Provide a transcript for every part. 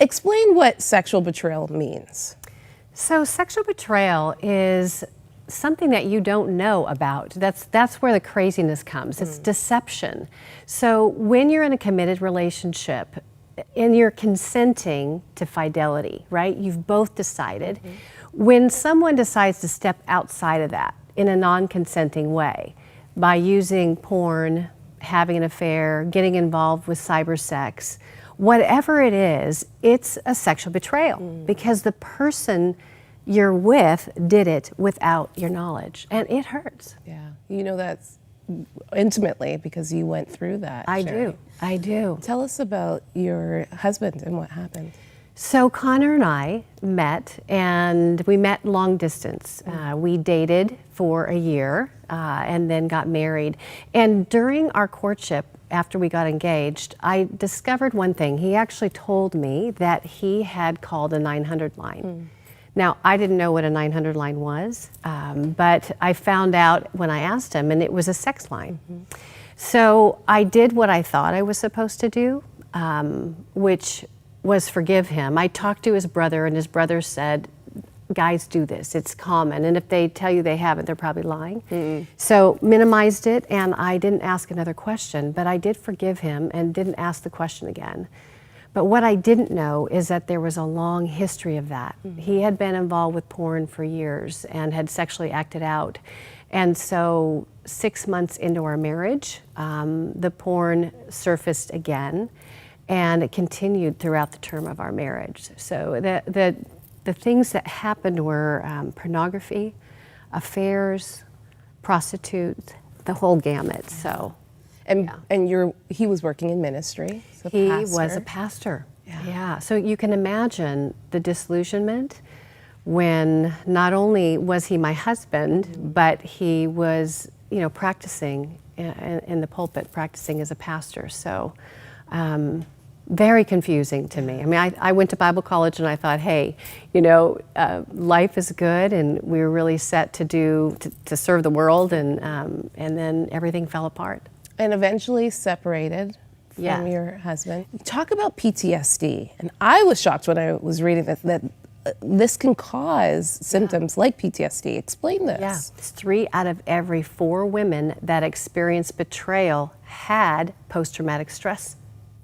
Explain what sexual betrayal means. So sexual betrayal is something that you don't know about. That's where the craziness comes. It's deception. So when you're in a committed relationship and you're consenting to fidelity, right? You've both decided. When someone decides to step outside of that in a non-consenting way by using porn, having an affair, getting involved with cyber sex, whatever it is, it's a sexual betrayal because the person you're with did it without your knowledge, and it hurts. Yeah, you know that's intimately because you went through that. I do. Tell us about your husband and what happened. So Connor and I met, and we met long distance. We dated for a year and then got married. And during our courtship, after we got engaged, I discovered one thing. He actually told me that he had called a 900 line. Now, I didn't know what a 900 line was, but I found out when I asked him, and it was a sex line. So I did what I thought I was supposed to do, which was forgive him. I talked to his brother, and his brother said, guys do this, it's common, and if they tell you they haven't, they're probably lying. So minimized it, and I didn't ask another question, but I did forgive him and didn't ask the question again. But what I didn't know is that there was a long history of that. He had been involved with porn for years and had sexually acted out. And so 6 months into our marriage, the porn surfaced again, and it continued throughout the term of our marriage. So the things that happened were pornography, affairs, prostitutes, the whole gamut. So. And he was working in ministry. He was a pastor. Yeah. So you can imagine the disillusionment when not only was he my husband, but he was, practicing in the pulpit, practicing as a pastor. So very confusing to me. I mean, I went to Bible college and I thought, hey, life is good, and we were really set to serve the world, and then everything fell apart. And eventually separated from your husband. Talk about PTSD. And I was shocked when I was reading that this can cause symptoms like PTSD. Explain this. Yeah, it's 3 out of every 4 women that experience betrayal had post-traumatic stress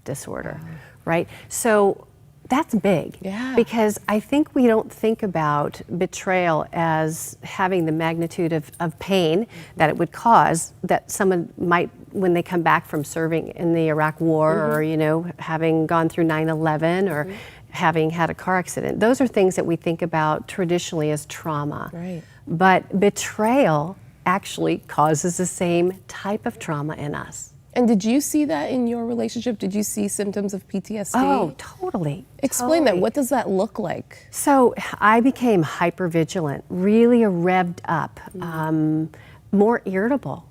disorder, right? So that's big, because I think we don't think about betrayal as having the magnitude of pain that it would cause, that someone might, when they come back from serving in the Iraq War, or having gone through 9/11, or having had a car accident. Those are things that we think about traditionally as trauma. Right. But betrayal actually causes the same type of trauma in us. And did you see that in your relationship? Did you see symptoms of PTSD? Oh, totally. Explain that. What does that look like? So I became hypervigilant, really revved up, more irritable,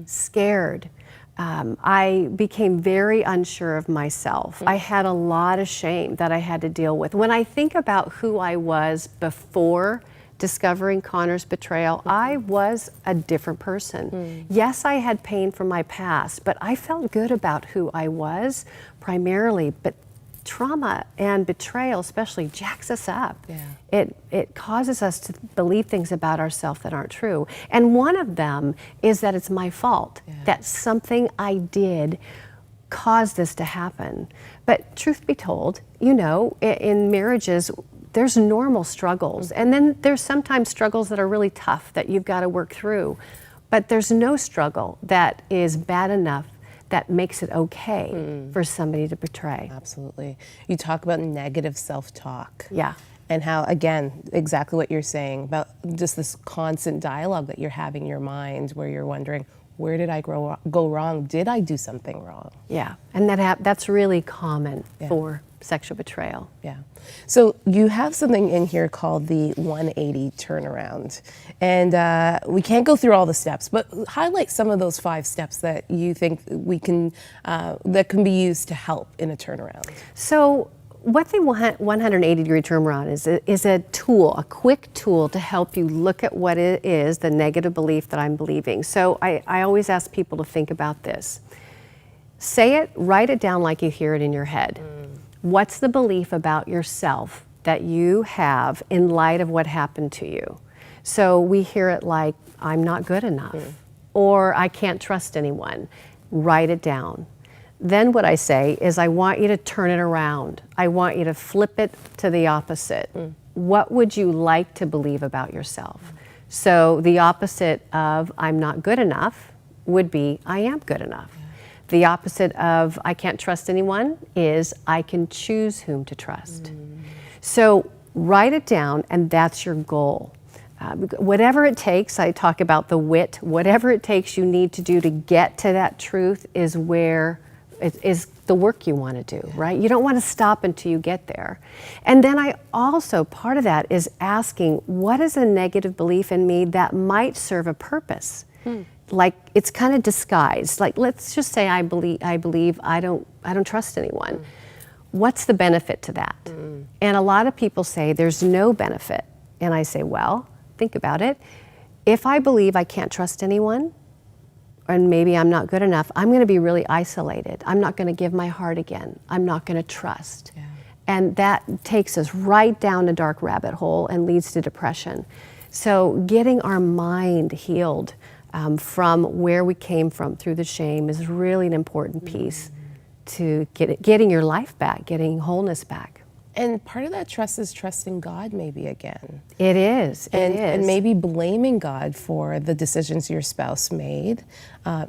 scared. I became very unsure of myself. I had a lot of shame that I had to deal with. When I think about who I was before discovering Connor's betrayal, I was a different person. Yes, I had pain from my past, but I felt good about who I was primarily. But trauma and betrayal especially jacks us up. It causes us to believe things about ourselves that aren't true. And one of them is that it's my fault, that something I did caused this to happen. But truth be told, in marriages, there's normal struggles, and then there's sometimes struggles that are really tough that you've got to work through. But there's no struggle that is bad enough that makes it okay for somebody to betray. Absolutely. You talk about negative self-talk. Yeah. And how, again, exactly what you're saying about just this constant dialogue that you're having in your mind, where you're wondering, where did I go wrong? Did I do something wrong? Yeah, and that's really common for sexual betrayal. Yeah. So you have something in here called the 180 turnaround. And we can't go through all the steps, but highlight some of those 5 steps that you think we can, that can be used to help in a turnaround. So what the 180-degree turnaround is a tool, a quick tool to help you look at what it is, the negative belief that I'm believing. So I always ask people to think about this. Say it, write it down like you hear it in your head. What's the belief about yourself that you have in light of what happened to you? So we hear it like, I'm not good enough, or I can't trust anyone. Write it down. Then what I say is, I want you to turn it around. I want you to flip it to the opposite. What would you like to believe about yourself? So the opposite of I'm not good enough would be I am good enough. The opposite of I can't trust anyone is I can choose whom to trust. So write it down, and that's your goal. Whatever it takes, I talk about the wit, whatever it takes you need to do to get to that truth is where it is the work you want to do, right? You don't want to stop until you get there. And then I also, part of that is asking, what is a negative belief in me that might serve a purpose? Like it's kind of disguised. Like let's just say I believe I don't trust anyone. What's the benefit to that? And a lot of people say there's no benefit. And I say, well, think about it. If I believe I can't trust anyone, and maybe I'm not good enough, I'm going to be really isolated. I'm not going to give my heart again. I'm not going to trust. And that takes us right down a dark rabbit hole and leads to depression. So getting our mind healed from where we came from through the shame is really an important piece to getting your life back, getting wholeness back. And part of that trust is trusting God maybe again. It is. And maybe blaming God for the decisions your spouse made,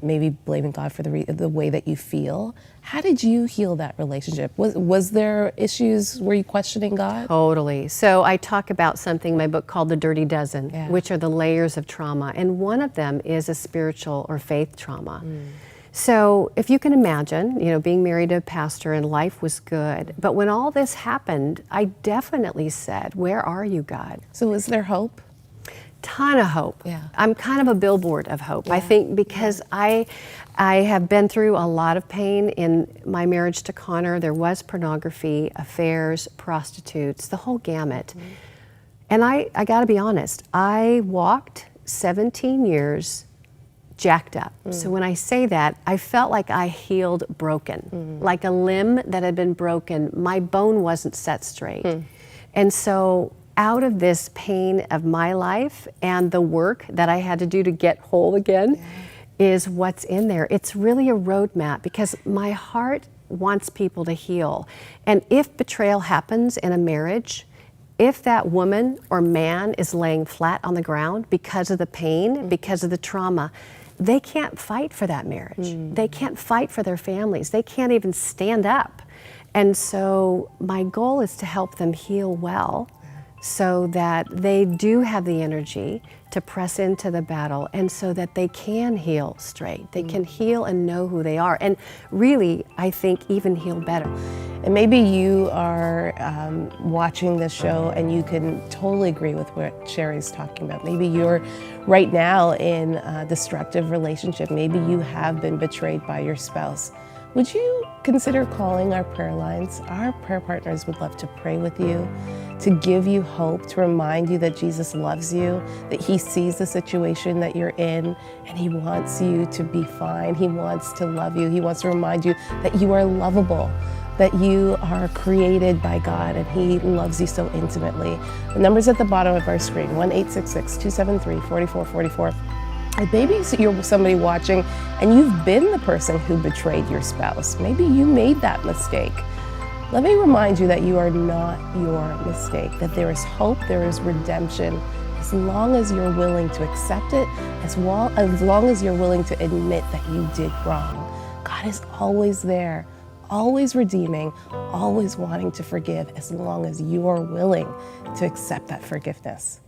maybe blaming God for the way that you feel. How did you heal that relationship? Was there issues? Were you questioning God? Totally. So I talk about something in my book called The Dirty Dozen, which are the layers of trauma. And one of them is a spiritual or faith trauma. So if you can imagine, being married to a pastor and life was good, but when all this happened, I definitely said, where are you, God? So is there hope? Ton of hope. I'm kind of a billboard of hope, I think, because I have been through a lot of pain in my marriage to Connor. There was pornography, affairs, prostitutes, the whole gamut. And I got to be honest, I walked 17 years jacked up. So when I say that, I felt like I healed broken, like a limb that had been broken. My bone wasn't set straight. And so out of this pain of my life and the work that I had to do to get whole again is what's in there. It's really a roadmap because my heart wants people to heal. And if betrayal happens in a marriage, if that woman or man is laying flat on the ground because of the pain, because of the trauma, they can't fight for that marriage. They can't fight for their families. They can't even stand up. And so my goal is to help them heal well so that they do have the energy to press into the battle and so that they can heal straight. They can heal and know who they are. And really, I think, even heal better. And maybe you are watching this show and you can totally agree with what Sheri's talking about. Maybe you're right now in a destructive relationship. Maybe you have been betrayed by your spouse. Would you consider calling our prayer lines? Our prayer partners would love to pray with you, to give you hope, to remind you that Jesus loves you, that he sees the situation that you're in, and he wants you to be fine. He wants to love you. He wants to remind you that you are lovable, that you are created by God, and he loves you so intimately. The number's at the bottom of our screen, 1-866-273-4444. And maybe you're somebody watching and you've been the person who betrayed your spouse. Maybe you made that mistake. Let me remind you that you are not your mistake, that there is hope, there is redemption, as long as you're willing to accept it, as long as you're willing to admit that you did wrong. God is always there, always redeeming, always wanting to forgive, as long as you are willing to accept that forgiveness.